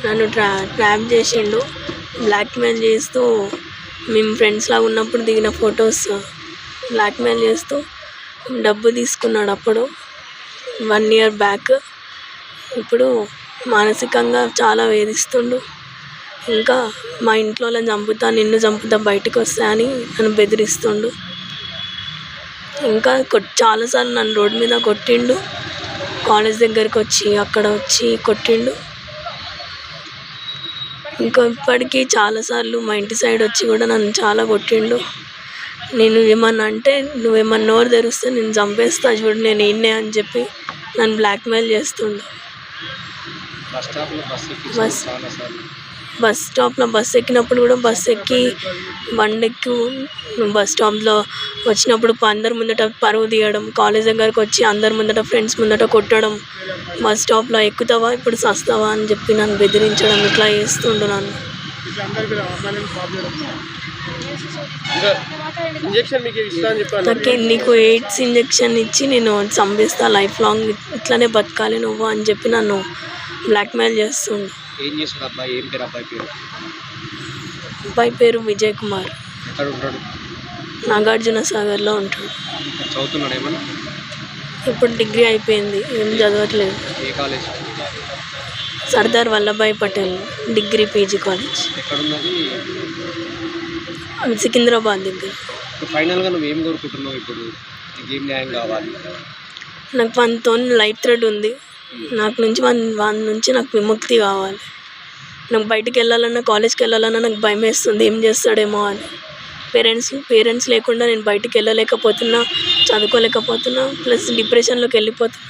నన్ను ట్రాప్ చేసిండు, బ్లాక్మెయిల్ చేస్తూ. మేము ఫ్రెండ్స్లాగా ఉన్నప్పుడు దిగిన ఫొటోస్ బ్లాక్మెయిల్ చేస్తూ డబ్బు తీసుకున్నాడు అప్పుడు 1 year బ్యాక్. ఇప్పుడు మానసికంగా చాలా వేధిస్తుండు. ఇంకా మా ఇంట్లో వాళ్ళని చంపుతా, నిన్ను చంపుతా, బయటకు వస్తా అని నన్ను బెదిరిస్తుండు. ఇంకా చాలాసార్లు నన్ను రోడ్డు మీద కొట్టిండు. కాలేజ్ దగ్గరికి వచ్చి అక్కడ వచ్చి కొట్టిండు. ఇంకా ఇప్పటికీ చాలాసార్లు మా ఇంటి సైడ్ వచ్చి కూడా నన్ను చాలా కొట్టిండు. నేను ఏమన్నా అంటే, నువ్వేమన్నా నోరు తెరిస్తే నేను చంపేస్తా చూడు, నేను ఈయన్నే అని చెప్పి నన్ను బ్లాక్మెయిల్ చేస్తుండు. బస్ స్టాప్లో బస్ ఎక్కినప్పుడు కూడా బస్ ఎక్కి బండెక్కి బస్ స్టాప్లో వచ్చినప్పుడు అందరి ముందట పరువు తీయడం, కాలేజ్ దగ్గరకు వచ్చి అందరి ముందట ఫ్రెండ్స్ ముందట కొట్టడం, బస్ స్టాప్లో ఎక్కుతావా ఇప్పుడు సస్తావా అని చెప్పి నన్ను బెదిరించడం, ఇట్లా చేస్తుండు నన్ను. నీకు ఎయిడ్స్ ఇంజెక్షన్ ఇచ్చి నేను చంపేస్తా, లైఫ్ లాంగ్ ఇట్లానే బతకాలి నువ్వు అని చెప్పి నన్ను బ్లాక్మెయిల్ చేస్తుండు. అబ్బాయి పేరు విజయ్ కుమార్, నాగార్జున సాగర్లో ఉంటాడు. ఇప్పుడు డిగ్రీ అయిపోయింది, ఏం చదవట్లేదు. Sardar Vallabhbhai Patel degree PG college, Secunderabad దగ్గర. ఫైనల్గా నువ్వు ఏం కోరుకుంటున్నావు ఇప్పుడు? నీకు ఏం న్యాయం కావాలి? నాకు మనతో లైఫ్ థ్రెడ్ ఉంది. నాకు నుంచి వాళ్ళ నుంచి నాకు విముక్తి కావాలి. నాకు బయటికి వెళ్ళాలన్నా, కాలేజ్కి వెళ్ళాలన్నా నాకు భయం వేస్తుంది, ఏం చేస్తాడేమో అని. పేరెంట్స్ లేకుండా నేను బయటికి వెళ్ళలేకపోతున్నా, చదువుకోలేకపోతున్నా, ప్లస్ డిప్రెషన్లోకి వెళ్ళిపోతున్నా.